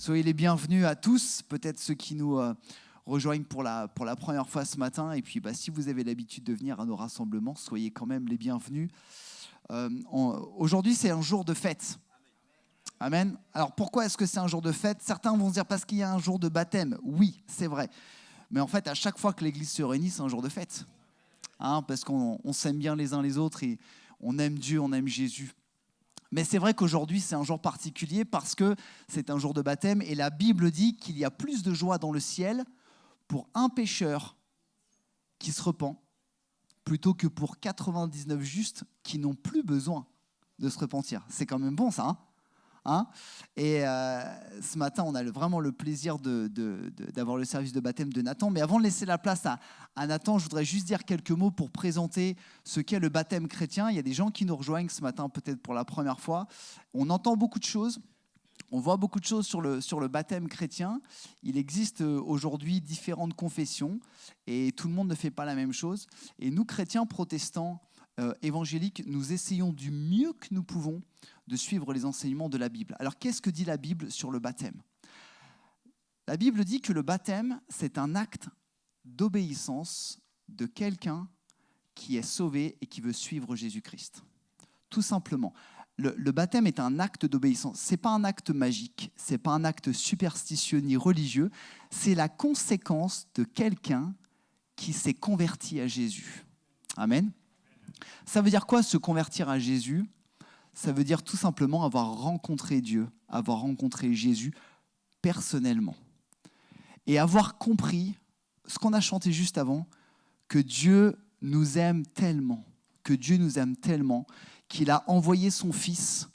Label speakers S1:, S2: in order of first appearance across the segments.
S1: Soyez les bienvenus à tous, peut-être ceux qui nous rejoignent pour la première fois ce matin. Et puis, si vous avez l'habitude de venir à nos rassemblements, soyez quand même les bienvenus. Aujourd'hui, c'est un jour de fête. Amen. Alors, pourquoi est-ce que c'est un jour de fête ? Certains vont se dire parce qu'il y a un jour de baptême. Oui, c'est vrai. Mais en fait, à chaque fois que l'Église se réunit, c'est un jour de fête. Parce qu'on s'aime bien les uns les autres et on aime Dieu, on aime Jésus. Mais c'est vrai qu'aujourd'hui, c'est un jour particulier parce que c'est un jour de baptême et la Bible dit qu'il y a plus de joie dans le ciel pour un pécheur qui se repent plutôt que pour 99 justes qui n'ont plus besoin de se repentir. C'est quand même bon ça, Et ce matin, on a vraiment le plaisir d'avoir le service de baptême de Nathan. Mais avant de laisser la place à Nathan, je voudrais juste dire quelques mots pour présenter ce qu'est le baptême chrétien. Il y a des gens qui nous rejoignent ce matin, peut-être pour la première fois. On entend beaucoup de choses. On voit beaucoup de choses sur le baptême chrétien. Il existe aujourd'hui différentes confessions et tout le monde ne fait pas la même chose. Et nous, chrétiens protestants, évangéliques, nous essayons du mieux que nous pouvons de suivre les enseignements de la Bible. Alors, qu'est-ce que dit la Bible sur le baptême ? La Bible dit que le baptême, c'est un acte d'obéissance de quelqu'un qui est sauvé et qui veut suivre Jésus-Christ. Tout simplement. Le baptême est un acte d'obéissance. Ce n'est pas un acte magique, ce n'est pas un acte superstitieux ni religieux, c'est la conséquence de quelqu'un qui s'est converti à Jésus. Amen. Ça veut dire quoi, se convertir à Jésus ? Ça veut dire tout simplement avoir rencontré Dieu, avoir rencontré Jésus personnellement. Et avoir compris, ce qu'on a chanté juste avant, que Dieu nous aime tellement, qu'il a envoyé son Fils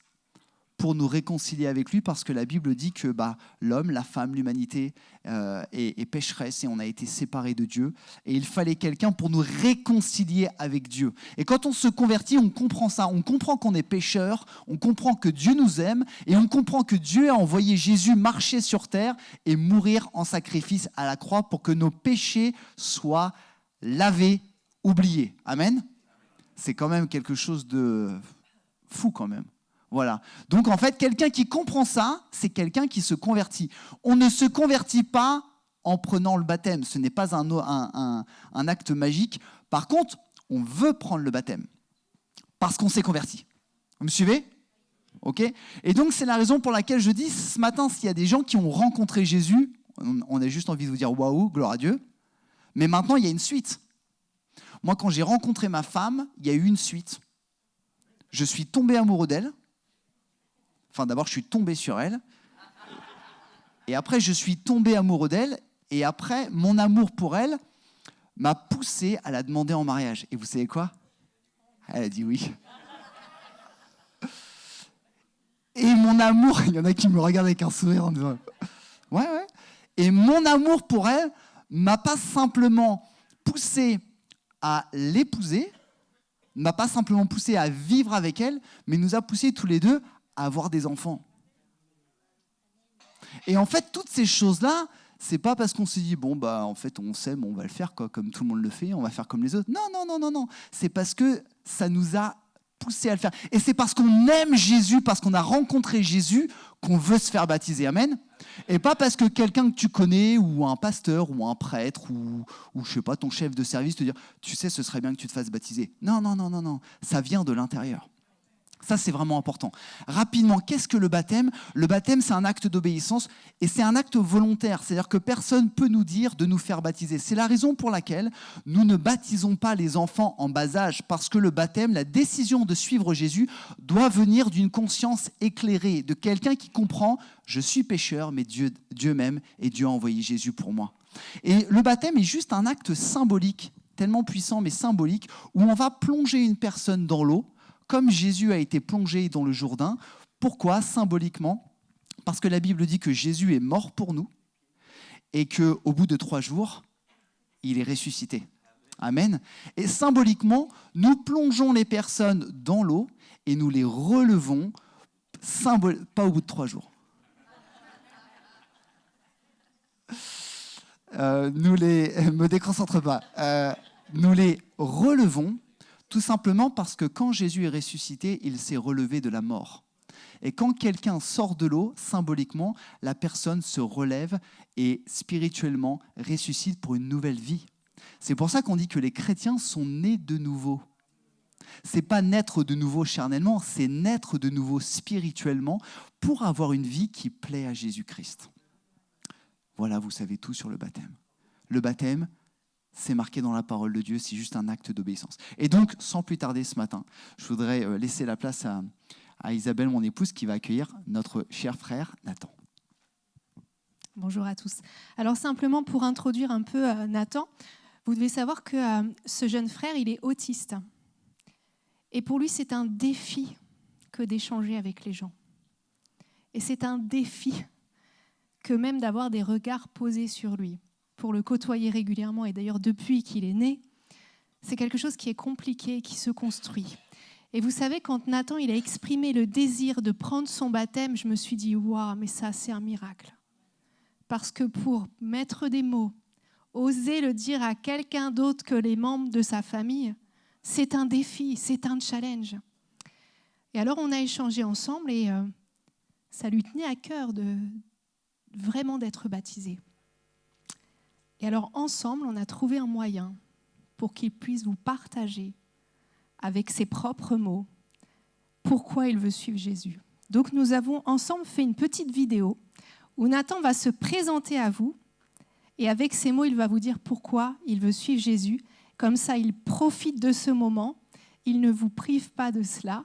S1: pour nous réconcilier avec lui, parce que la Bible dit que l'homme, la femme, l'humanité est pécheresse et on a été séparés de Dieu. Et il fallait quelqu'un pour nous réconcilier avec Dieu. Et quand on se convertit, on comprend ça. On comprend qu'on est pécheur, on comprend que Dieu nous aime et on comprend que Dieu a envoyé Jésus marcher sur terre et mourir en sacrifice à la croix pour que nos péchés soient lavés, oubliés. Amen. C'est quand même quelque chose de fou quand même. Voilà. Donc en fait, quelqu'un qui comprend ça, c'est quelqu'un qui se convertit. On ne se convertit pas en prenant le baptême. Ce n'est pas un acte magique. Par contre, on veut prendre le baptême parce qu'on s'est converti. Vous me suivez ? Ok ? Et donc c'est la raison pour laquelle je dis ce matin, s'il y a des gens qui ont rencontré Jésus, on a juste envie de vous dire waouh, gloire à Dieu. Mais maintenant, il y a une suite. Moi, quand j'ai rencontré ma femme, il y a eu une suite. Je suis tombé amoureux d'elle. Enfin, d'abord, je suis tombé sur elle. Et après, je suis tombé amoureux d'elle. Et après, mon amour pour elle m'a poussé à la demander en mariage. Et vous savez quoi ? Elle a dit oui. Et mon amour, il y en a qui me regardent avec un sourire en disant « Ouais. » Et mon amour pour elle m'a pas simplement poussé à l'épouser, m'a pas simplement poussé à vivre avec elle, mais nous a poussés tous les deux à avoir des enfants. Et en fait, toutes ces choses-là, c'est pas parce qu'on s'est dit en fait, on s'aime, on va le faire comme tout le monde le fait, on va faire comme les autres. Non. C'est parce que ça nous a poussé à le faire. Et c'est parce qu'on aime Jésus, parce qu'on a rencontré Jésus, qu'on veut se faire baptiser. Amen. Et pas parce que quelqu'un que tu connais, ou un pasteur, ou un prêtre, ou je sais pas, ton chef de service te dire, tu sais, ce serait bien que tu te fasses baptiser. Non. Ça vient de l'intérieur. Ça, c'est vraiment important. Rapidement, qu'est-ce que le baptême ? Le baptême, c'est un acte d'obéissance et c'est un acte volontaire. C'est-à-dire que personne ne peut nous dire de nous faire baptiser. C'est la raison pour laquelle nous ne baptisons pas les enfants en bas âge, parce que le baptême, la décision de suivre Jésus, doit venir d'une conscience éclairée, de quelqu'un qui comprend « je suis pécheur, mais Dieu m'aime et Dieu a envoyé Jésus pour moi ». Et le baptême est juste un acte symbolique, tellement puissant mais symbolique, où on va plonger une personne dans l'eau, comme Jésus a été plongé dans le Jourdain. Pourquoi ? Symboliquement, parce que la Bible dit que Jésus est mort pour nous et qu'au bout de 3 jours, il est ressuscité. Amen. Et symboliquement, nous plongeons les personnes dans l'eau et nous les relevons, pas au bout de 3 jours. Me déconcentre pas. Nous les relevons. Tout simplement parce que quand Jésus est ressuscité, il s'est relevé de la mort. Et quand quelqu'un sort de l'eau, symboliquement, la personne se relève et spirituellement ressuscite pour une nouvelle vie. C'est pour ça qu'on dit que les chrétiens sont nés de nouveau. C'est pas naître de nouveau charnellement, c'est naître de nouveau spirituellement pour avoir une vie qui plaît à Jésus-Christ. Voilà, vous savez tout sur le baptême. Le baptême, c'est marqué dans la parole de Dieu, c'est juste un acte d'obéissance. Et donc, sans plus tarder ce matin, je voudrais laisser la place à Isabelle, mon épouse, qui va accueillir notre cher frère Nathan.
S2: Bonjour à tous. Alors simplement pour introduire un peu Nathan, vous devez savoir que ce jeune frère, il est autiste. Et pour lui, c'est un défi que d'échanger avec les gens. Et c'est un défi que même d'avoir des regards posés sur lui, pour le côtoyer régulièrement. Et d'ailleurs, depuis qu'il est né, c'est quelque chose qui est compliqué, qui se construit. Et vous savez, quand Nathan il a exprimé le désir de prendre son baptême, je me suis dit, waouh, mais ça, c'est un miracle. Parce que pour mettre des mots, oser le dire à quelqu'un d'autre que les membres de sa famille, c'est un défi, c'est un challenge. Et alors, on a échangé ensemble et ça lui tenait à cœur vraiment d'être baptisé. Et alors, ensemble, on a trouvé un moyen pour qu'il puisse vous partager avec ses propres mots pourquoi il veut suivre Jésus. Donc, nous avons ensemble fait une petite vidéo où Nathan va se présenter à vous et avec ces mots, il va vous dire pourquoi il veut suivre Jésus. Comme ça, il profite de ce moment, il ne vous prive pas de cela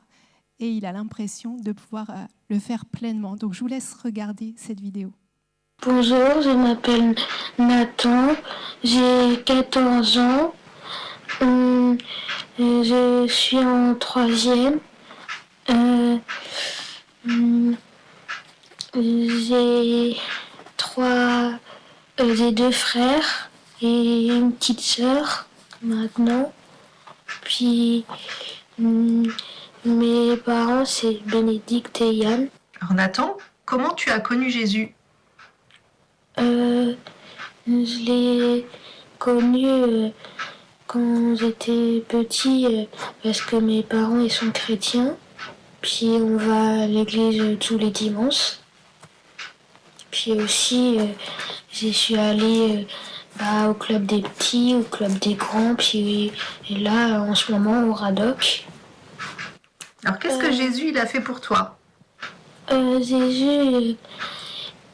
S2: et il a l'impression de pouvoir le faire pleinement. Donc, je vous laisse regarder cette vidéo.
S3: Bonjour, je m'appelle Nathan, j'ai 14 ans, je suis en 3e. J'ai 2 frères et une petite sœur maintenant. Puis mes parents c'est Bénédicte et Yann.
S4: Alors Nathan, comment tu as connu Jésus ?
S3: Je l'ai connu quand j'étais petit parce que mes parents ils sont chrétiens. Puis on va à l'église tous les dimanches. Puis aussi, je suis allée au club des petits, au club des grands, puis et là, en ce moment, au Radoc.
S4: Alors qu'est-ce que Jésus il a fait pour toi ?
S3: Jésus,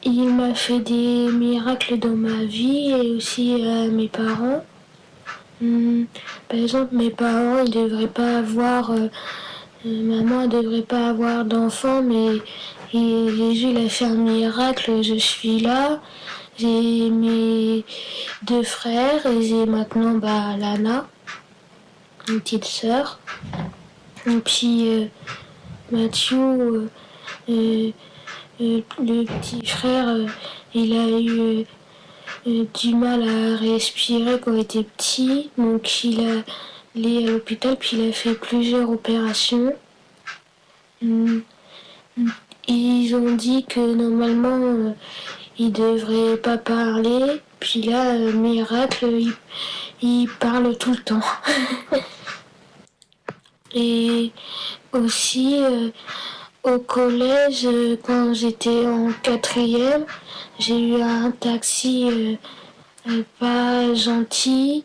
S3: il m'a fait des miracles dans ma vie et aussi à mes parents. Par exemple, mes parents, ils ne devraient pas avoir... maman ne devrait pas avoir d'enfant, mais Jésus il a fait un miracle, je suis là. J'ai mes 2 frères et j'ai maintenant Lana, une petite sœur. Et puis Mathieu, le petit frère, il a eu du mal à respirer quand il était petit, donc il est allé à l'hôpital, puis il a fait plusieurs opérations. Ils ont dit que normalement il devrait pas parler, puis là, miracle, il parle tout le temps. Et aussi au collège, quand j'étais en 4e, j'ai eu un taxi pas gentil.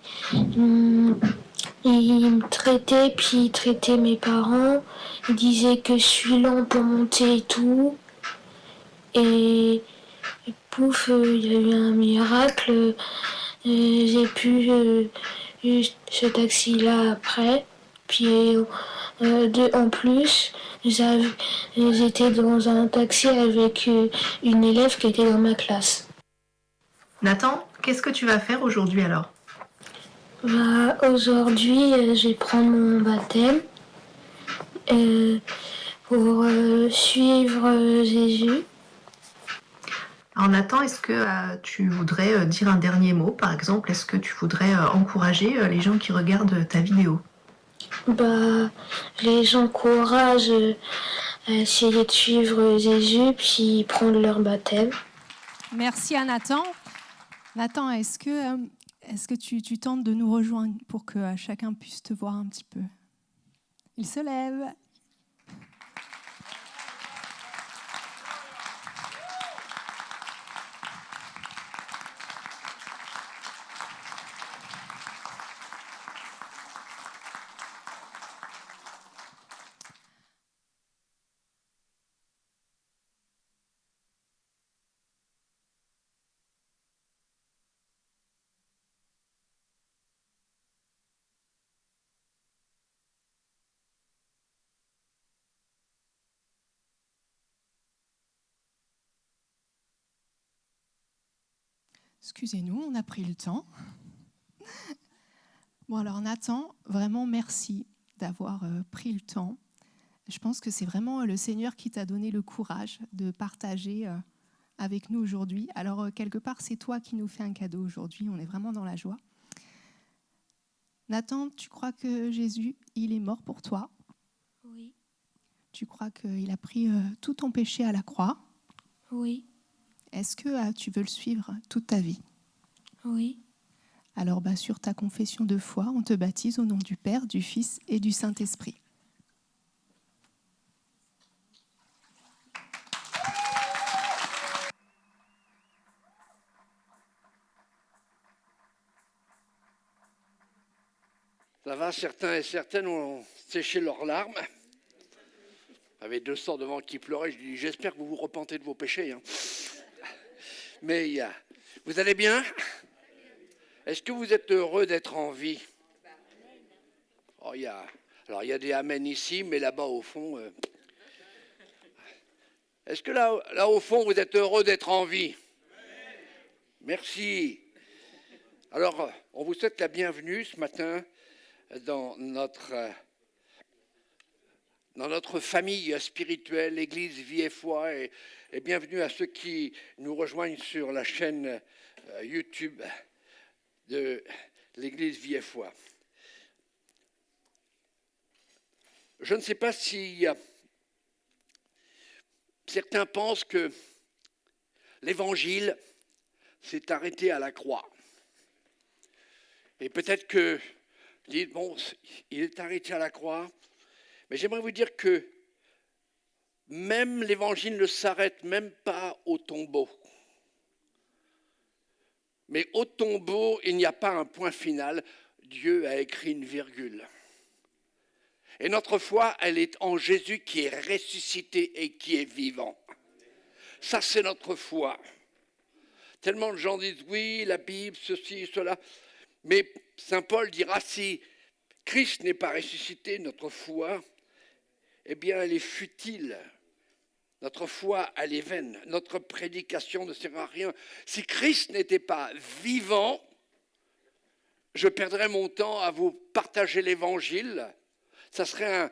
S3: Il me traitait, puis il traitait mes parents. Il disait que je suis lent pour monter et tout. Et pouf, il y a eu un miracle. J'ai pu eu ce taxi-là après. Puis en plus, j'étais dans un taxi avec une élève qui était dans ma classe.
S4: Nathan, qu'est-ce que tu vas faire aujourd'hui alors ?
S3: Aujourd'hui, je vais prendre mon baptême pour suivre Jésus.
S4: Alors Nathan, est-ce que tu voudrais dire un dernier mot, par exemple ? Est-ce que tu voudrais encourager les gens qui regardent ta vidéo ?
S3: Les gens encouragent à essayer de suivre Jésus puis prendre leur baptême.
S2: Merci à Nathan. Nathan, est-ce que tu tentes de nous rejoindre pour que chacun puisse te voir un petit peu ? Il se lève. Excusez-nous, on a pris le temps. Bon, alors Nathan, vraiment merci d'avoir pris le temps. Je pense que c'est vraiment le Seigneur qui t'a donné le courage de partager avec nous aujourd'hui. Alors, quelque part, c'est toi qui nous fais un cadeau aujourd'hui. On est vraiment dans la joie. Nathan, tu crois que Jésus, il est mort pour toi?
S3: Oui.
S2: Tu crois qu'il a pris tout ton péché à la croix?
S3: Oui.
S2: Est-ce que tu veux le suivre toute ta vie?
S3: Oui.
S2: Alors, sur ta confession de foi, on te baptise au nom du Père, du Fils et du Saint-Esprit.
S5: Ça va, certains et certaines ont séché leurs larmes. Il y avait 200 devant qui pleuraient. Je dis, j'espère que vous vous repentez de vos péchés. Mais vous allez bien? Est-ce que vous êtes heureux d'être en vie? Alors, il y a des amen ici, mais là-bas au fond... Est-ce que là au fond, vous êtes heureux d'être en vie? Merci. Alors, on vous souhaite la bienvenue ce matin dans notre famille spirituelle, l'Église Vie et Foi, et bienvenue à ceux qui nous rejoignent sur la chaîne YouTube de l'Église Vie et Foi. Je ne sais pas si certains pensent que l'Évangile s'est arrêté à la croix. Et peut-être que vous dites, bon, il est arrêté à la croix, mais j'aimerais vous dire que même l'Évangile ne s'arrête même pas au tombeau. Mais au tombeau, il n'y a pas un point final. Dieu a écrit une virgule. Et notre foi, elle est en Jésus qui est ressuscité et qui est vivant. Ça, c'est notre foi. Tellement de gens disent, oui, la Bible, ceci, cela. Mais saint Paul dira, si Christ n'est pas ressuscité, notre foi, eh bien, elle est futile. Notre foi, elle est vaine. Notre prédication ne sert à rien. Si Christ n'était pas vivant, je perdrais mon temps à vous partager l'évangile. Ça serait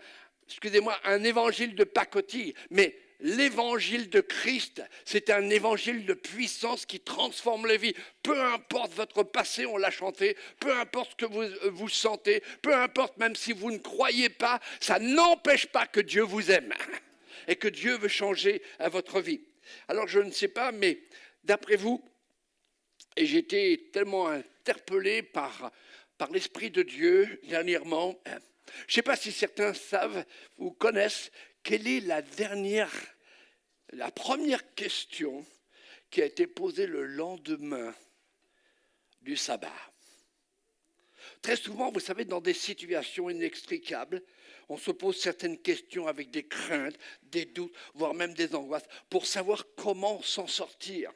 S5: un évangile de pacotille. Mais l'évangile de Christ, c'est un évangile de puissance qui transforme les vies. Peu importe votre passé, on l'a chanté, peu importe ce que vous sentez, peu importe même si vous ne croyez pas, ça n'empêche pas que Dieu vous aime et que Dieu veut changer à votre vie. Alors je ne sais pas, mais d'après vous, et j'étais tellement interpellé par l'Esprit de Dieu dernièrement, je ne sais pas si certains savent ou connaissent quelle est la première question qui a été posée le lendemain du sabbat. Très souvent, vous savez, dans des situations inextricables, on se pose certaines questions avec des craintes, des doutes, voire même des angoisses, pour savoir comment s'en sortir.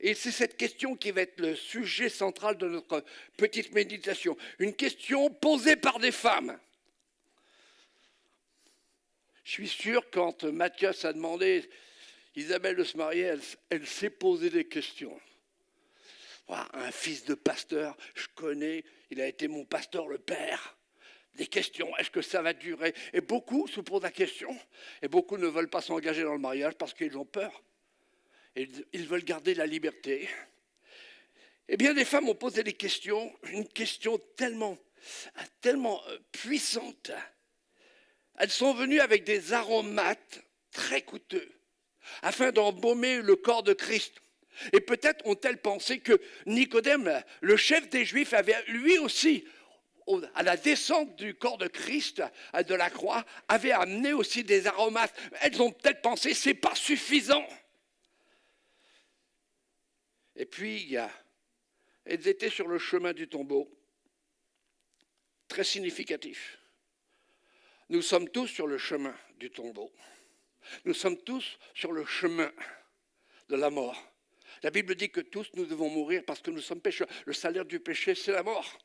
S5: Et c'est cette question qui va être le sujet central de notre petite méditation. Une question posée par des femmes. Je suis sûr, quand Mathias a demandé Isabelle de se marier, elle s'est posé des questions. Voilà, un fils de pasteur, je connais, il a été mon pasteur le père. Des questions, est-ce que ça va durer? Et beaucoup se posent la question, et beaucoup ne veulent pas s'engager dans le mariage parce qu'ils ont peur. Et ils veulent garder la liberté. Eh bien, des femmes ont posé des questions, une question tellement puissante. Elles sont venues avec des aromates très coûteux, afin d'embaumer le corps de Christ. Et peut-être ont-elles pensé que Nicodème, le chef des Juifs, avait lui aussi, à la descente du corps de Christ, de la croix, avait amené aussi des aromates. Elles ont peut-être pensé, c'est pas suffisant. Et puis, elles étaient sur le chemin du tombeau, très significatif. Nous sommes tous sur le chemin du tombeau. Nous sommes tous sur le chemin de la mort. La Bible dit que tous nous devons mourir parce que nous sommes pécheurs. Le salaire du péché, c'est la mort.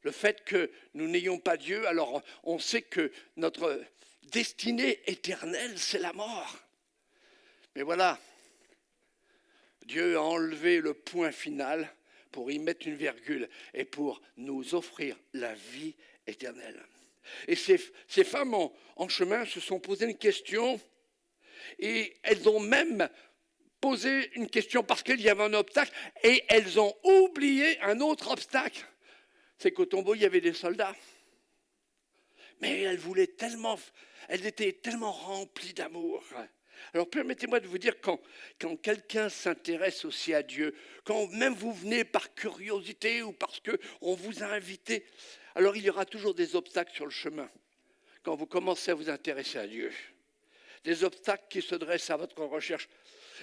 S5: Le fait que nous n'ayons pas Dieu, alors on sait que notre destinée éternelle, c'est la mort. Mais voilà, Dieu a enlevé le point final pour y mettre une virgule et pour nous offrir la vie éternelle. Et ces femmes en chemin se sont posées une question et elles ont même posé une question parce qu'il y avait un obstacle et elles ont oublié un autre obstacle. C'est qu'au tombeau, il y avait des soldats. Mais elles étaient tellement remplies d'amour. Alors permettez-moi de vous dire, quand quelqu'un s'intéresse aussi à Dieu, quand même vous venez par curiosité ou parce qu'on vous a invité, alors il y aura toujours des obstacles sur le chemin quand vous commencez à vous intéresser à Dieu. Des obstacles qui se dressent à votre recherche.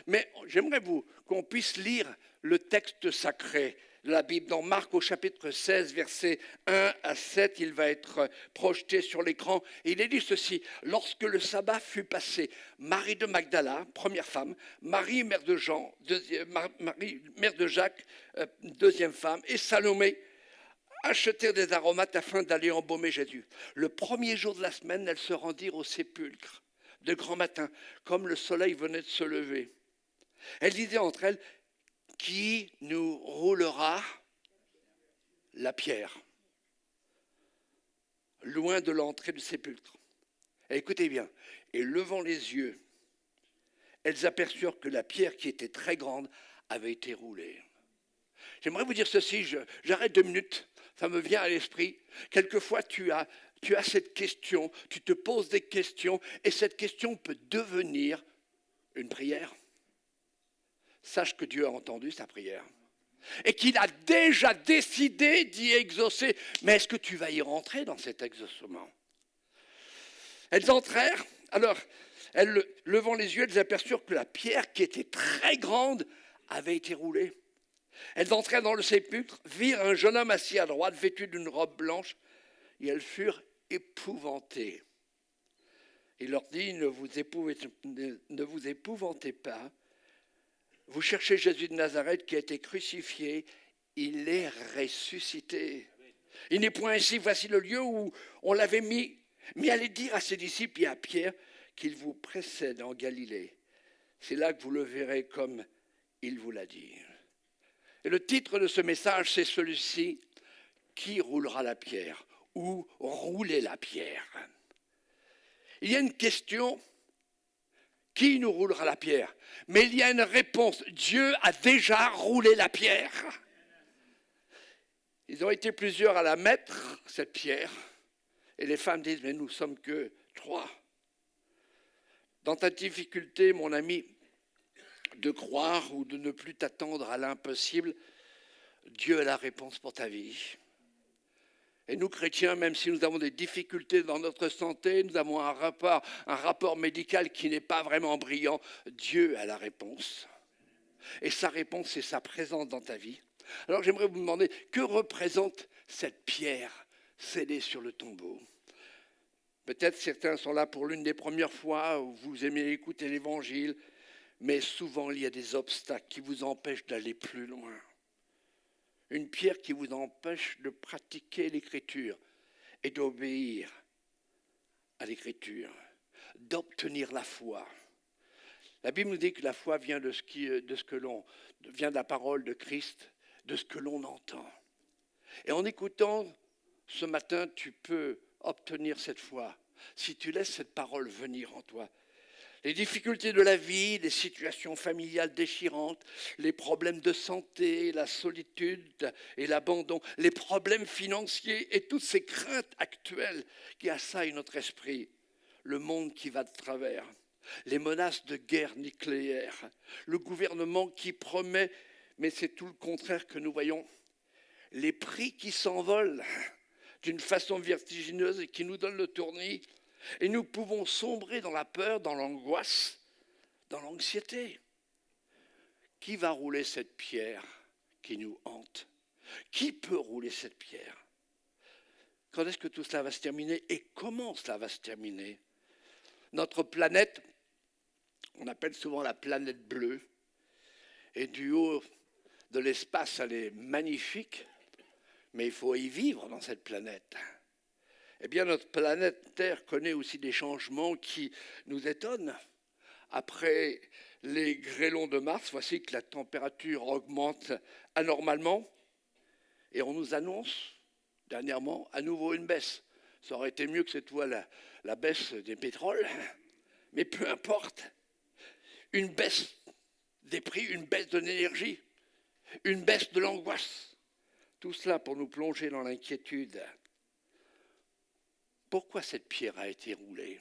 S5: Mais j'aimerais qu'on puisse lire le texte sacré de la Bible dans Marc au chapitre 16, versets 1 à 7. Il va être projeté sur l'écran. Et il est dit ceci: lorsque le sabbat fut passé, Marie de Magdala, première femme, Marie, mère de Jean, Marie, mère de Jacques, deuxième femme, et Salomé achetèrent des aromates afin d'aller embaumer Jésus. Le premier jour de la semaine, elles se rendirent au sépulcre de grand matin, comme le soleil venait de se lever. Elles disaient entre elles: qui nous roulera la pierre loin de l'entrée du sépulcre? Et écoutez bien, et levant les yeux, elles aperçurent que la pierre, qui était très grande, avait été roulée. J'aimerais vous dire ceci, j'arrête 2 minutes, ça me vient à l'esprit. Quelquefois, tu as cette question, tu te poses des questions, et cette question peut devenir une prière. Sache que Dieu a entendu ta prière et qu'il a déjà décidé d'y exaucer. Mais est-ce que tu vas y rentrer dans cet exaucement? Elles entrèrent, alors, levant les yeux, elles aperçurent que la pierre, qui était très grande, avait été roulée. Elles entrèrent dans le sépulcre, virent un jeune homme assis à droite, vêtu d'une robe blanche, et elles furent épouvantées. Il leur dit: ne vous épouvantez pas. Vous cherchez Jésus de Nazareth qui a été crucifié, il est ressuscité. Il n'est point ici, voici le lieu où on l'avait mis. Mais allez dire à ses disciples et à Pierre qu'il vous précède en Galilée. C'est là que vous le verrez comme il vous l'a dit. Et le titre de ce message, c'est celui-ci: qui roulera la pierre? Ou rouler la pierre? Il y a une question: qui nous roulera la pierre? Mais il y a une réponse: Dieu a déjà roulé la pierre. Ils ont été plusieurs à la mettre, cette pierre, et les femmes disent: mais nous ne sommes que 3. Dans ta difficulté, mon ami, de croire ou de ne plus t'attendre à l'impossible, Dieu a la réponse pour ta vie. Et nous, chrétiens, même si nous avons des difficultés dans notre santé, nous avons un rapport médical qui n'est pas vraiment brillant, Dieu a la réponse. Et sa réponse, c'est sa présence dans ta vie. Alors j'aimerais vous demander, que représente cette pierre scellée sur le tombeau? Peut-être certains sont là pour l'une des premières fois où vous aimez écouter l'Évangile, mais souvent il y a des obstacles qui vous empêchent d'aller plus loin. Une pierre qui vous empêche de pratiquer l'Écriture et d'obéir à l'Écriture, d'obtenir la foi. La Bible nous dit que la foi vient vient de la parole de Christ, de ce que l'on entend. Et en écoutant ce matin, tu peux obtenir cette foi si tu laisses cette parole venir en toi. Les difficultés de la vie, les situations familiales déchirantes, les problèmes de santé, la solitude et l'abandon, les problèmes financiers et toutes ces craintes actuelles qui assaillent notre esprit, le monde qui va de travers, les menaces de guerre nucléaire, le gouvernement qui promet, mais c'est tout le contraire que nous voyons, les prix qui s'envolent d'une façon vertigineuse et qui nous donnent le tournis. Et nous pouvons sombrer dans la peur, dans l'angoisse, dans l'anxiété. Qui va rouler cette pierre qui nous hante? Qui peut rouler cette pierre? Quand est-ce que tout cela va se terminer et comment cela va se terminer? Notre planète, on appelle souvent la planète bleue, et du haut de l'espace, elle est magnifique, mais il faut y vivre dans cette planète. Eh bien, notre planète Terre connaît aussi des changements qui nous étonnent. Après les grêlons de mars, voici que la température augmente anormalement et on nous annonce dernièrement à nouveau une baisse. Ça aurait été mieux que cette fois la baisse des pétroles, mais peu importe. Une baisse des prix, une baisse de l'énergie, une baisse de l'angoisse. Tout cela pour nous plonger dans l'inquiétude. Pourquoi cette pierre a été roulée ?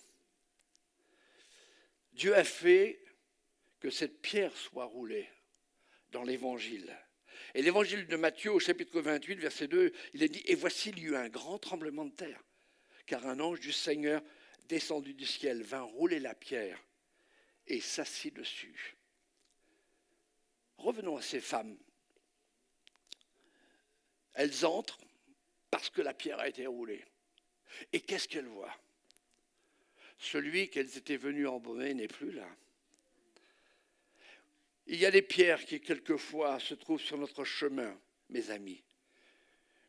S5: Dieu a fait que cette pierre soit roulée dans l'Évangile. Et l'Évangile de Matthieu, au chapitre 28, verset 2, il est dit « Et voici, il y eut un grand tremblement de terre, car un ange du Seigneur, descendu du ciel, vint rouler la pierre et s'assit dessus. » Revenons à ces femmes. Elles entrent parce que la pierre a été roulée. Et qu'est-ce qu'elles voient ? Celui qu'elles étaient venues embaumer n'est plus là. Il y a des pierres qui, quelquefois, se trouvent sur notre chemin, mes amis.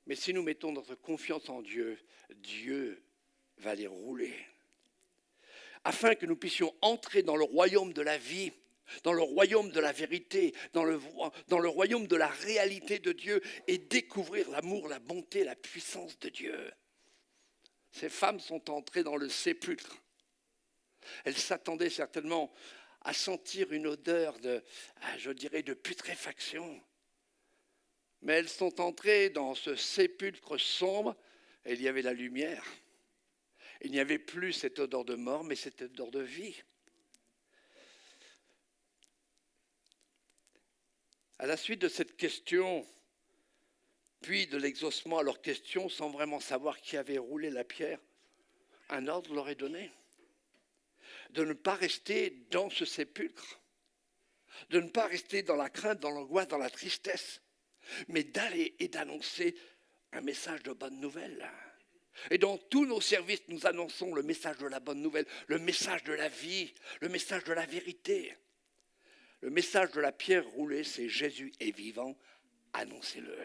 S5: Mais si nous mettons notre confiance en Dieu, Dieu va les rouler. Afin que nous puissions entrer dans le royaume de la vie, dans le royaume de la vérité, dans le royaume de la réalité de Dieu et découvrir l'amour, la bonté, la puissance de Dieu. Ces femmes sont entrées dans le sépulcre. Elles s'attendaient certainement à sentir une odeur de putréfaction. Mais elles sont entrées dans ce sépulcre sombre et il y avait la lumière. Il n'y avait plus cette odeur de mort, mais cette odeur de vie. À la suite de cette question, puis de l'exaucement à leurs questions, sans vraiment savoir qui avait roulé la pierre, un ordre leur est donné. De ne pas rester dans ce sépulcre, de ne pas rester dans la crainte, dans l'angoisse, dans la tristesse, mais d'aller et d'annoncer un message de bonne nouvelle. Et dans tous nos services, nous annonçons le message de la bonne nouvelle, le message de la vie, le message de la vérité. Le message de la pierre roulée, c'est Jésus est vivant, annoncez-le.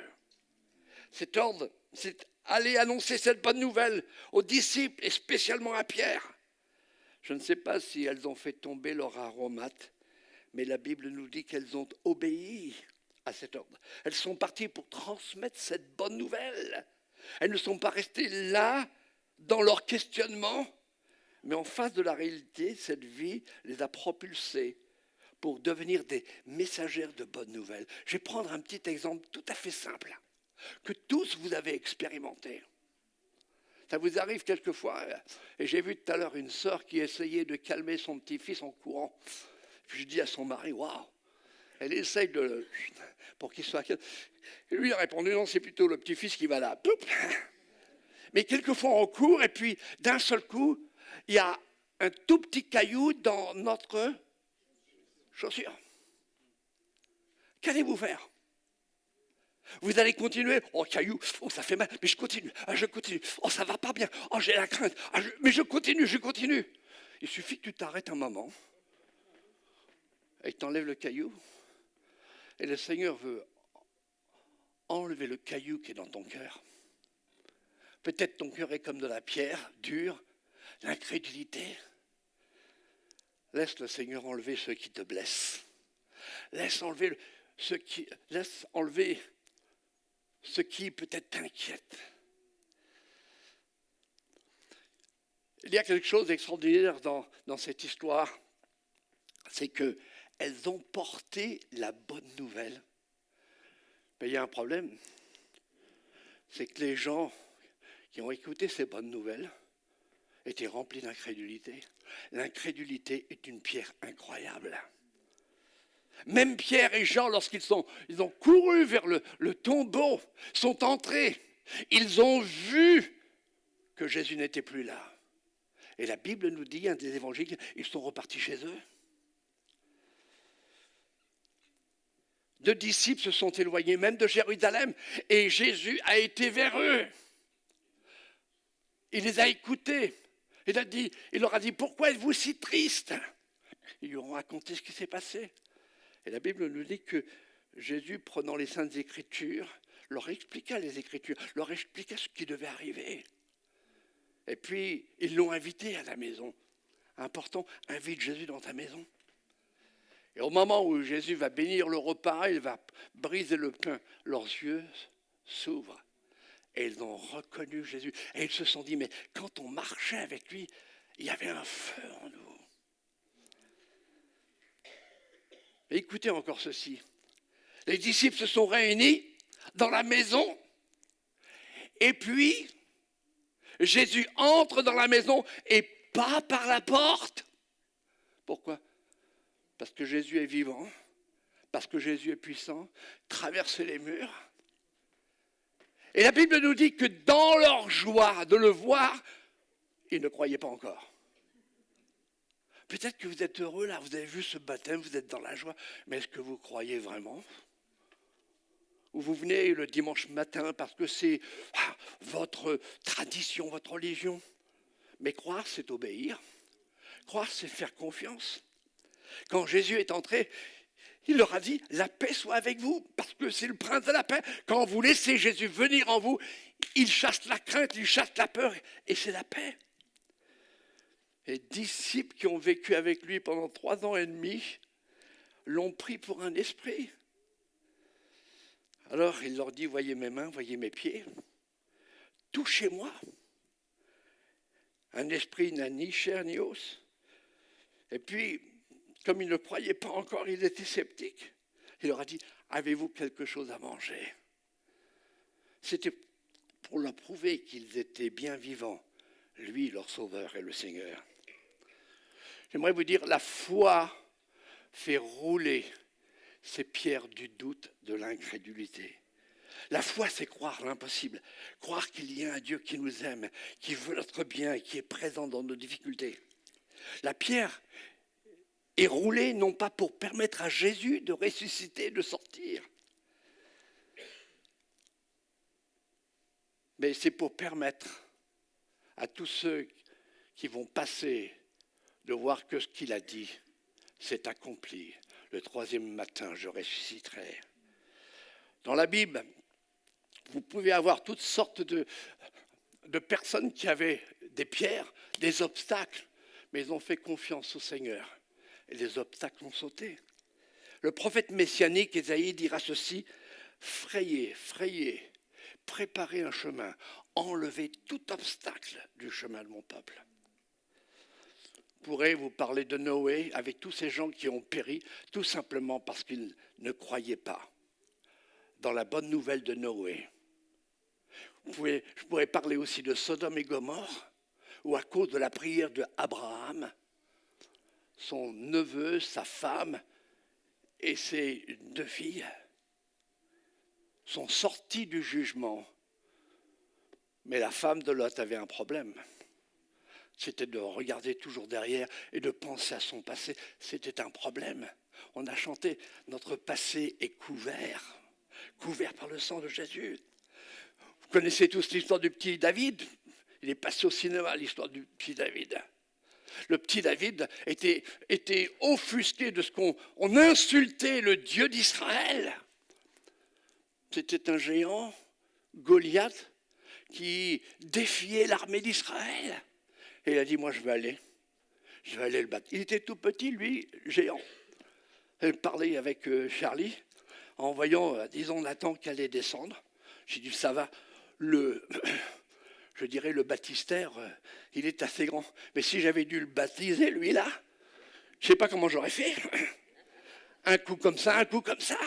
S5: Cet ordre, c'est aller annoncer cette bonne nouvelle aux disciples et spécialement à Pierre. Je ne sais pas si elles ont fait tomber leur aromate, mais la Bible nous dit qu'elles ont obéi à cet ordre. Elles sont parties pour transmettre cette bonne nouvelle. Elles ne sont pas restées là, dans leur questionnement, mais en face de la réalité, cette vie les a propulsées pour devenir des messagères de bonnes nouvelles. Je vais prendre un petit exemple tout à fait simple, que tous vous avez expérimenté. Ça vous arrive quelquefois, et j'ai vu tout à l'heure une sœur qui essayait de calmer son petit-fils en courant. Puis je dis à son mari, waouh, elle essaye pour qu'il soit calme. Et lui a répondu, non, c'est plutôt le petit-fils qui va là. Poup. Mais quelquefois on court, et puis d'un seul coup, il y a un tout petit caillou dans notre chaussure. Qu'allez-vous faire ? Vous allez continuer. Oh, caillou, oh, ça fait mal, mais je continue. Ah, je continue. Oh, ça va pas bien. Oh, j'ai la crainte. Ah, mais je continue. Il suffit que tu t'arrêtes un moment et que tu enlèves le caillou. Et le Seigneur veut enlever le caillou qui est dans ton cœur. Peut-être ton cœur est comme de la pierre dure, l'incrédulité. Laisse le Seigneur enlever ce qui te blesse. Laisse enlever ce qui peut-être t'inquiète. Il y a quelque chose d'extraordinaire dans cette histoire, c'est qu'elles ont porté la bonne nouvelle. Mais il y a un problème, c'est que les gens qui ont écouté ces bonnes nouvelles étaient remplis d'incrédulité. L'incrédulité est une pierre incroyable. Même Pierre et Jean, lorsqu'ils ont couru vers le tombeau, sont entrés. Ils ont vu que Jésus n'était plus là. Et la Bible nous dit, un des évangiles, ils sont repartis chez eux. 2 disciples se sont éloignés même de Jérusalem et Jésus a été vers eux. Il les a écoutés. Il leur a dit, pourquoi êtes-vous si tristes ? Ils lui ont raconté ce qui s'est passé. Et la Bible nous dit que Jésus, prenant les Saintes Écritures, leur expliqua les Écritures, leur expliqua ce qui devait arriver. Et puis, ils l'ont invité à la maison. Important, invite Jésus dans ta maison. Et au moment où Jésus va bénir le repas, il va briser le pain, leurs yeux s'ouvrent. Et ils ont reconnu Jésus. Et ils se sont dit, mais quand on marchait avec lui, il y avait un feu en nous. Et écoutez encore ceci. Les disciples se sont réunis dans la maison. Et puis, Jésus entre dans la maison et pas par la porte. Pourquoi ? Parce que Jésus est vivant, parce que Jésus est puissant, traverser les murs. Et la Bible nous dit que dans leur joie de le voir, ils ne croyaient pas encore. Peut-être que vous êtes heureux là, vous avez vu ce baptême, vous êtes dans la joie, mais est-ce que vous croyez vraiment ? Ou vous venez le dimanche matin parce que c'est votre tradition, votre religion. Mais croire, c'est obéir. Croire, c'est faire confiance. Quand Jésus est entré, il leur a dit, la paix soit avec vous, parce que c'est le prince de la paix. Quand vous laissez Jésus venir en vous, il chasse la crainte, il chasse la peur, et c'est la paix. Les disciples qui ont vécu avec lui pendant 3 ans et demi l'ont pris pour un esprit. Alors il leur dit, voyez mes mains, voyez mes pieds, touchez-moi. Un esprit n'a ni chair ni os. Et puis, comme ils ne croyaient pas encore, ils étaient sceptiques. Il leur a dit, avez-vous quelque chose à manger ? C'était pour leur prouver qu'ils étaient bien vivants, lui, leur Sauveur et le Seigneur. J'aimerais vous dire, la foi fait rouler ces pierres du doute, de l'incrédulité. La foi, c'est croire l'impossible, croire qu'il y a un Dieu qui nous aime, qui veut notre bien et qui est présent dans nos difficultés. La pierre est roulée non pas pour permettre à Jésus de ressusciter, de sortir, mais c'est pour permettre à tous ceux qui vont passer de voir que ce qu'il a dit s'est accompli. Le 3e matin, je ressusciterai. Dans la Bible, vous pouvez avoir toutes sortes de personnes qui avaient des pierres, des obstacles, mais ils ont fait confiance au Seigneur. Et les obstacles ont sauté. Le prophète messianique Ésaïe dira ceci, « Frayez, frayez, préparez un chemin, enlevez tout obstacle du chemin de mon peuple. » Je pourrais vous parler de Noé avec tous ces gens qui ont péri, tout simplement parce qu'ils ne croyaient pas dans la bonne nouvelle de Noé. Je pourrais parler aussi de Sodome et Gomorrhe, où à cause de la prière d'Abraham, son neveu, sa femme et ses 2 filles sont sortis du jugement. Mais la femme de Lot avait un problème. C'était de regarder toujours derrière et de penser à son passé. C'était un problème. On a chanté « Notre passé est couvert, couvert par le sang de Jésus ». Vous connaissez tous l'histoire du petit David. Il est passé au cinéma, l'histoire du petit David. Le petit David était offusqué de ce qu'on insultait le Dieu d'Israël. C'était un géant, Goliath, qui défiait l'armée d'Israël. Et il a dit, moi je vais aller le battre. Il était tout petit, lui, géant. Elle parlait avec Charlie, en voyant, disons, Nathan qui allait descendre. J'ai dit, ça va, je dirais le baptistère, il est assez grand. Mais si j'avais dû le baptiser, lui là, je ne sais pas comment j'aurais fait. Un coup comme ça, un coup comme ça.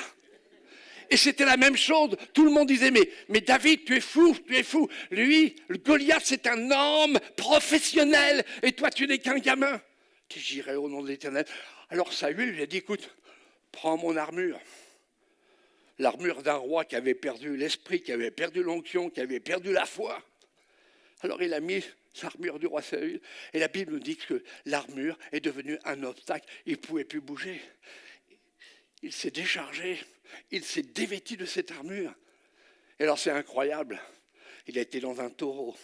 S5: Et c'était la même chose. Tout le monde disait, mais David, tu es fou, tu es fou. Lui, le Goliath, c'est un homme professionnel. Et toi, tu n'es qu'un gamin. J'irai au nom de l'Éternel. Alors Saül lui a dit, écoute, prends mon armure. L'armure d'un roi qui avait perdu l'esprit, qui avait perdu l'onction, qui avait perdu la foi. Alors il a mis l'armure du roi Saül. Et la Bible nous dit que l'armure est devenue un obstacle. Il ne pouvait plus bouger. Il s'est déchargé. Il s'est dévêtu de cette armure. Et alors c'est incroyable. Il a été dans un torrent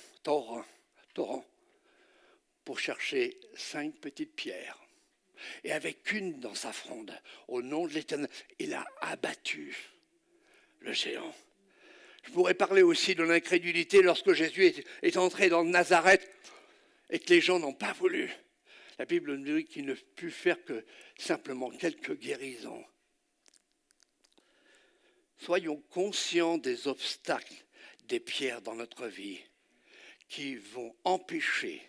S5: pour chercher 5 petites pierres. Et avec une dans sa fronde, au nom de l'Éternel, il a abattu le géant. Je pourrais parler aussi de l'incrédulité lorsque Jésus est entré dans Nazareth et que les gens n'ont pas voulu. La Bible nous dit qu'il ne put faire que simplement quelques guérisons. Soyons conscients des obstacles, des pierres dans notre vie qui vont empêcher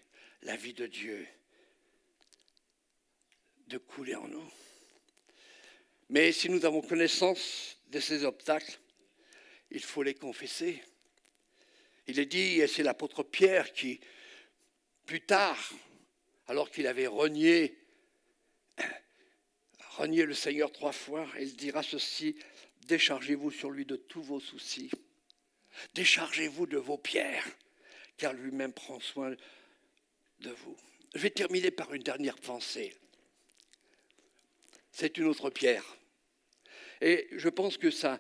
S5: la vie de Dieu de couler en nous. Mais si nous avons connaissance de ces obstacles, il faut les confesser. Il est dit, et c'est l'apôtre Pierre qui, plus tard, alors qu'il avait renié le Seigneur 3 fois, il dira ceci: déchargez-vous sur lui de tous vos soucis. Déchargez-vous de vos pierres, car lui-même prend soin de vous. Je vais terminer par une dernière pensée. C'est une autre pierre. Et je pense que ça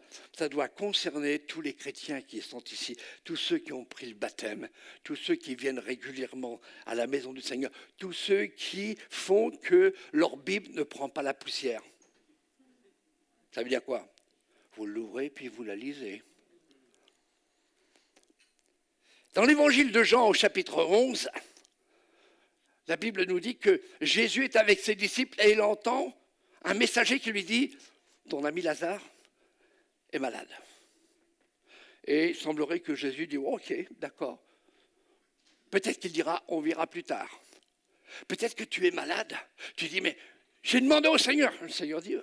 S5: doit concerner tous les chrétiens qui sont ici, tous ceux qui ont pris le baptême, tous ceux qui viennent régulièrement à la maison du Seigneur, tous ceux qui font que leur Bible ne prend pas la poussière. Ça veut dire quoi? Vous l'ouvrez puis vous la lisez. Dans l'évangile de Jean au chapitre 11, la Bible nous dit que Jésus est avec ses disciples et il entend un messager qui lui dit: ton ami Lazare est malade. Et il semblerait que Jésus dit: ok, d'accord. Peut-être qu'il dira: on verra plus tard. Peut-être que tu es malade. Tu dis: mais j'ai demandé au Seigneur. Le Seigneur dit: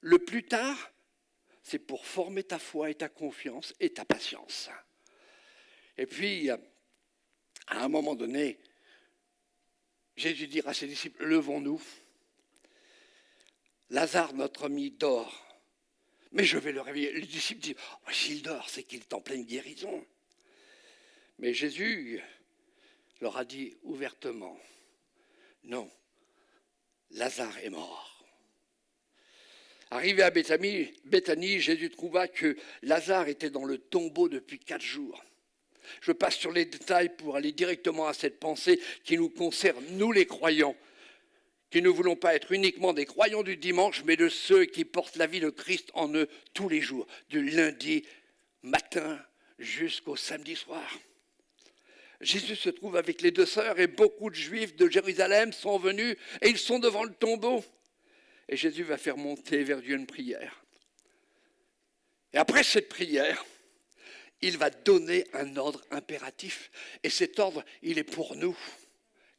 S5: le plus tard, c'est pour former ta foi et ta confiance et ta patience. Et puis, à un moment donné, Jésus dira à ses disciples: levons-nous. Lazare, notre ami, dort. Mais je vais le réveiller. Les disciples disent: oh, s'il dort, c'est qu'il est en pleine guérison. Mais Jésus leur a dit ouvertement: non, Lazare est mort. Arrivé à Béthanie, Jésus trouva que Lazare était dans le tombeau depuis 4 jours. Je passe sur les détails pour aller directement à cette pensée qui nous concerne, nous les croyants, qui ne voulons pas être uniquement des croyants du dimanche, mais de ceux qui portent la vie de Christ en eux tous les jours, du lundi matin jusqu'au samedi soir. Jésus se trouve avec les 2 sœurs et beaucoup de Juifs de Jérusalem sont venus et ils sont devant le tombeau. Et Jésus va faire monter vers Dieu une prière. Et après cette prière, il va donner un ordre impératif. Et cet ordre, il est pour nous,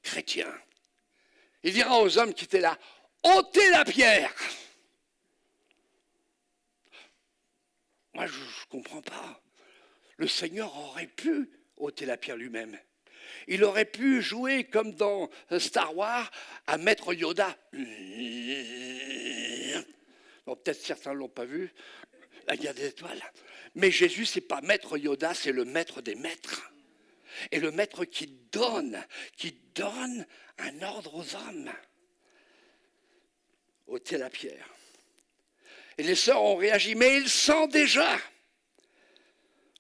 S5: chrétiens. Il dira aux hommes qui étaient là: ôtez la pierre. Moi, je ne comprends pas. Le Seigneur aurait pu ôter la pierre lui-même. Il aurait pu jouer comme dans Star Wars à Maître Yoda. Bon, peut-être certains ne l'ont pas vu, la guerre des étoiles. Mais Jésus, ce n'est pas Maître Yoda, c'est le maître des maîtres. Et le maître qui donne un ordre aux hommes. Ôtez la pierre. Et les sœurs ont réagi, mais ils sentent déjà.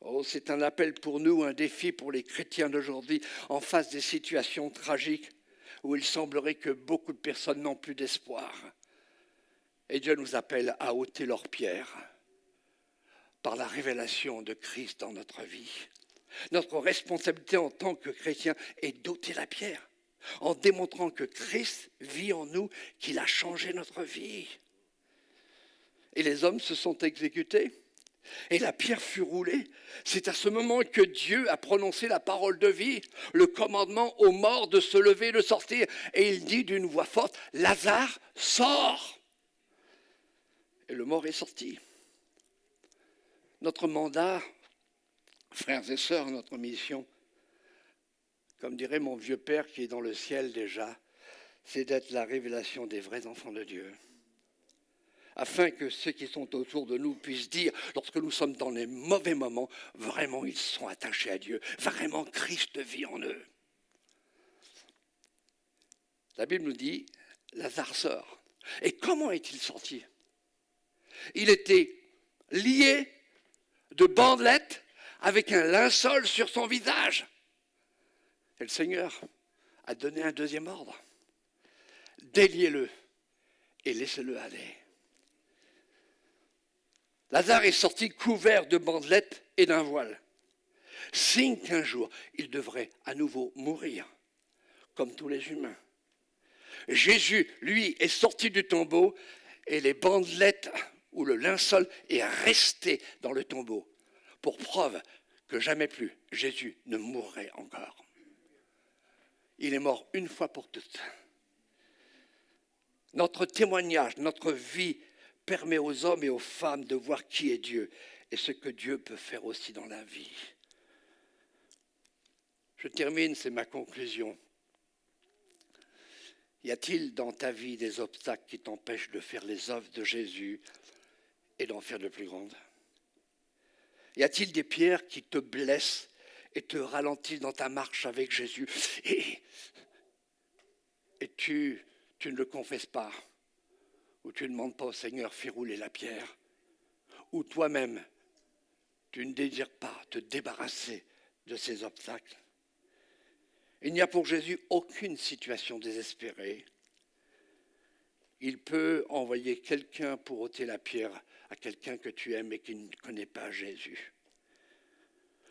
S5: Oh, c'est un appel pour nous, un défi pour les chrétiens d'aujourd'hui, en face des situations tragiques où il semblerait que beaucoup de personnes n'ont plus d'espoir. Et Dieu nous appelle à ôter leurs pierres par la révélation de Christ dans notre vie. Notre responsabilité en tant que chrétien est d'ôter la pierre, en démontrant que Christ vit en nous, qu'il a changé notre vie. Et les hommes se sont exécutés, et la pierre fut roulée. C'est à ce moment que Dieu a prononcé la parole de vie, le commandement aux morts de se lever et de sortir. Et il dit d'une voix forte: Lazare, sors! Et le mort est sorti. Notre mandat, frères et sœurs, notre mission, comme dirait mon vieux père qui est dans le ciel déjà, c'est d'être la révélation des vrais enfants de Dieu. Afin que ceux qui sont autour de nous puissent dire, lorsque nous sommes dans les mauvais moments, vraiment ils sont attachés à Dieu, vraiment Christ vit en eux. La Bible nous dit, Lazare sort. Et comment est-il sorti? Il était lié de bandelettes avec un linceul sur son visage. Et le Seigneur a donné un deuxième ordre. Déliez-le et laissez-le aller. Lazare est sorti couvert de bandelettes et d'un voile. Signe qu'un jour, il devrait à nouveau mourir, comme tous les humains. Jésus, lui, est sorti du tombeau et les bandelettes ou le linceul est resté dans le tombeau, pour preuve que jamais plus Jésus ne mourrait encore. Il est mort une fois pour toutes. Notre témoignage, notre vie permet aux hommes et aux femmes de voir qui est Dieu et ce que Dieu peut faire aussi dans la vie. Je termine, c'est ma conclusion. Y a-t-il dans ta vie des obstacles qui t'empêchent de faire les œuvres de Jésus et d'en faire de plus grandes? Y a-t-il des pierres qui te blessent et te ralentissent dans ta marche avec Jésus et tu ne le confesses pas, ou tu ne demandes pas au Seigneur, fais rouler la pierre, ou toi-même, tu ne désires pas te débarrasser de ces obstacles? Il n'y a pour Jésus aucune situation désespérée. Il peut envoyer quelqu'un pour ôter la pierre à quelqu'un que tu aimes et qui ne connaît pas Jésus.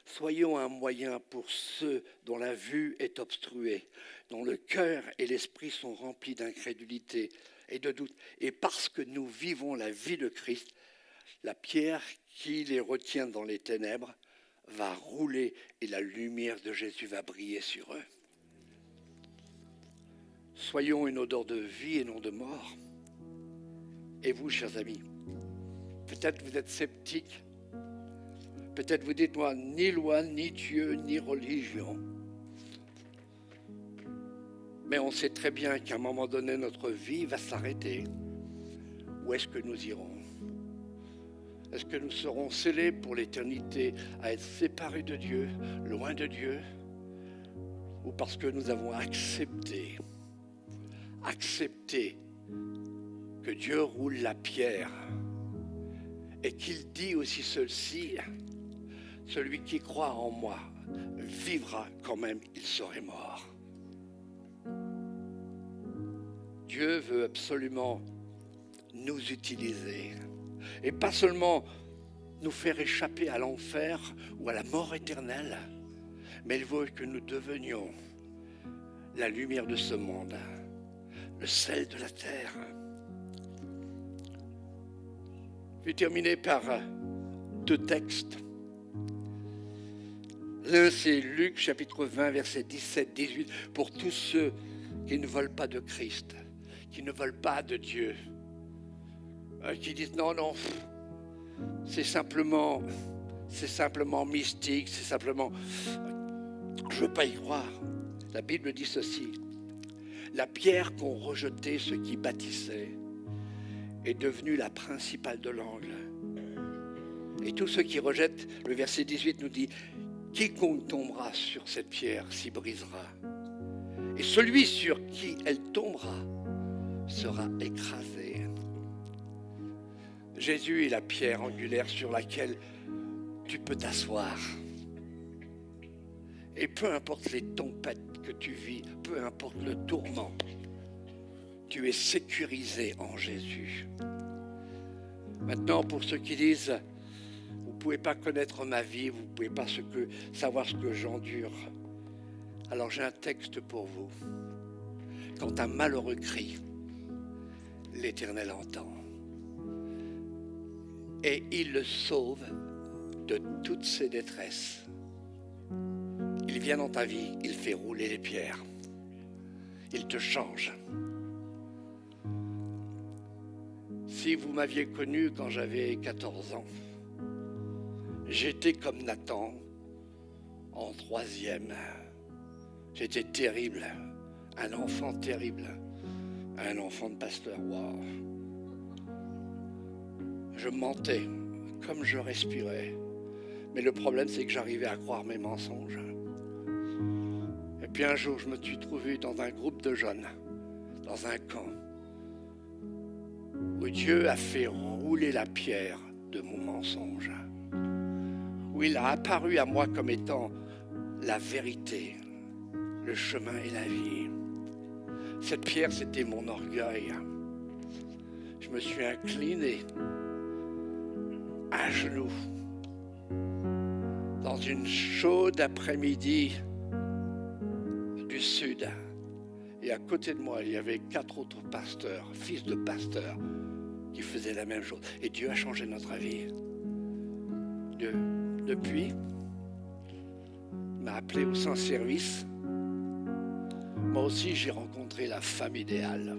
S5: Soyons un moyen pour ceux dont la vue est obstruée, dont le cœur et l'esprit sont remplis d'incrédulité et de doute. Et parce que nous vivons la vie de Christ, la pierre qui les retient dans les ténèbres va rouler et la lumière de Jésus va briller sur eux. Soyons une odeur de vie et non de mort. Et vous, chers amis, peut-être vous êtes sceptiques, peut-être vous dites, moi, ni loi, ni Dieu, ni religion. Mais on sait très bien qu'à un moment donné, notre vie va s'arrêter. Où est-ce que nous irons? Est-ce que nous serons scellés pour l'éternité à être séparés de Dieu, loin de Dieu? Ou parce que nous avons accepté que Dieu roule la pierre et qu'il dit aussi ceci, celui qui croit en moi vivra quand même, il serait mort. Dieu veut absolument nous utiliser et pas seulement nous faire échapper à l'enfer ou à la mort éternelle, mais il veut que nous devenions la lumière de ce monde, le sel de la terre. Je vais terminer par 2 textes. L'un, c'est Luc, chapitre 20, versets 17-18, pour tous ceux qui ne veulent pas de Christ, qui ne veulent pas de Dieu, qui disent non, c'est simplement mystique, c'est simplement, je ne veux pas y croire. La Bible dit ceci: la pierre qu'ont rejetée ceux qui bâtissaient est devenue la principale de l'angle. Et tous ceux qui rejettent, le verset 18 nous dit, quiconque tombera sur cette pierre s'y brisera. Et celui sur qui elle tombera sera écrasé. Jésus est la pierre angulaire sur laquelle tu peux t'asseoir. Et peu importe les tempêtes que tu vis, peu importe le tourment, tu es sécurisé en Jésus. Maintenant, pour ceux qui disent, vous ne pouvez pas connaître ma vie, vous ne pouvez pas savoir ce que j'endure, alors j'ai un texte pour vous. Quand un malheureux crie, l'Éternel entend. Et il le sauve de toutes ses détresses. Il vient dans ta vie, il fait rouler les pierres. Il te change. Si vous m'aviez connu quand j'avais 14 ans, j'étais comme Nathan en 3e. J'étais terrible, un enfant terrible, un enfant de pasteur. Wow. Je mentais comme je respirais. Mais le problème, c'est que j'arrivais à croire mes mensonges. Et puis un jour, je me suis trouvé dans un groupe de jeunes, dans un camp, où Dieu a fait rouler la pierre de mon mensonge, où il a apparu à moi comme étant la vérité, le chemin et la vie. Cette pierre, c'était mon orgueil. Je me suis incliné à genoux dans une chaude après-midi du sud Et à côté de moi, il y avait 4 autres pasteurs, fils de pasteurs, qui faisaient la même chose. Et Dieu a changé notre vie. Depuis, il m'a appelé au Saint-Service. Moi aussi, j'ai rencontré la femme idéale.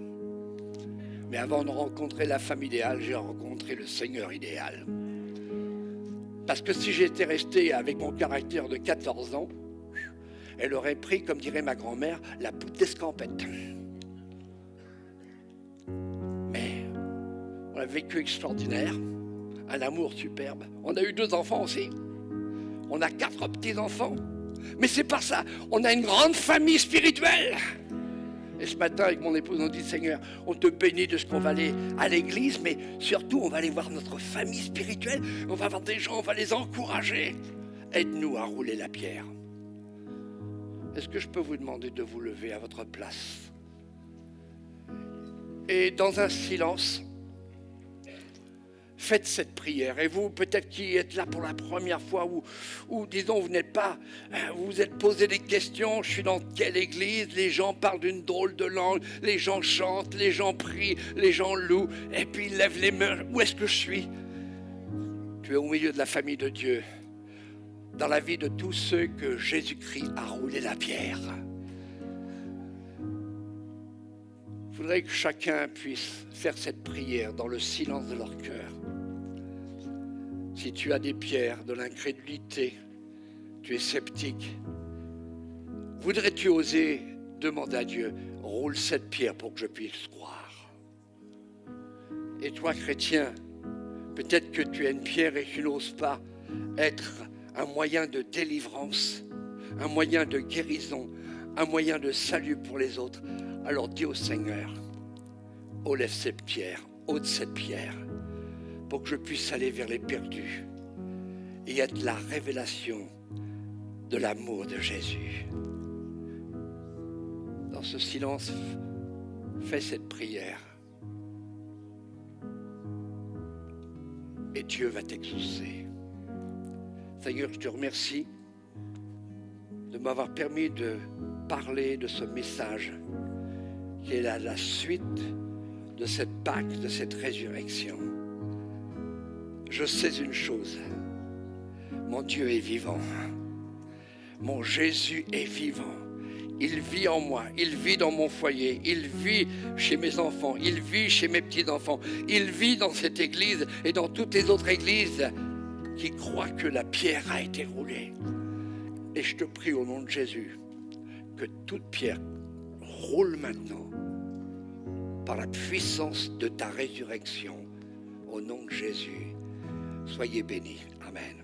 S5: Mais avant de rencontrer la femme idéale, j'ai rencontré le Seigneur idéal. Parce que si j'étais resté avec mon caractère de 14 ans, elle aurait pris, comme dirait ma grand-mère, la poudre d'escampette. Mais on a vécu extraordinaire, un amour superbe. On a eu 2 enfants aussi. On a 4 petits-enfants. Mais c'est pas ça. On a une grande famille spirituelle. Et ce matin, avec mon épouse, on dit, Seigneur, on te bénit de ce qu'on va aller à l'église, mais surtout, on va aller voir notre famille spirituelle. On va voir des gens, on va les encourager. Aide-nous à rouler la pierre. Est-ce que je peux vous demander de vous lever à votre place? Et dans un silence, faites cette prière. Et vous, peut-être qui êtes là pour la première fois, ou disons, vous n'êtes pas, vous vous êtes posé des questions, je suis dans quelle église? Les gens parlent d'une drôle de langue, les gens chantent, les gens prient, les gens louent, et puis ils lèvent les mains. Où est-ce que je suis? Tu es au milieu de la famille de Dieu, dans la vie de tous ceux que Jésus-Christ a roulé la pierre. Je voudrais que chacun puisse faire cette prière dans le silence de leur cœur. Si tu as des pierres, de l'incrédulité, tu es sceptique, voudrais-tu oser demander à Dieu, roule cette pierre pour que je puisse croire? Et toi, chrétien, peut-être que tu as une pierre et tu n'oses pas être un moyen de délivrance, un moyen de guérison, un moyen de salut pour les autres. Alors dis au Seigneur, enlève cette pierre, ôte cette pierre, pour que je puisse aller vers les perdus et être la révélation de l'amour de Jésus. Dans ce silence, fais cette prière. Et Dieu va t'exaucer. Seigneur, je te remercie de m'avoir permis de parler de ce message qui est la suite de cette Pâque, de cette résurrection. Je sais une chose, mon Dieu est vivant, mon Jésus est vivant, il vit en moi, il vit dans mon foyer, il vit chez mes enfants, il vit chez mes petits-enfants, il vit dans cette église et dans toutes les autres églises qui croient que la pierre a été roulée. Et je te prie au nom de Jésus que toute pierre roule maintenant par la puissance de ta résurrection. Au nom de Jésus, soyez bénis. Amen.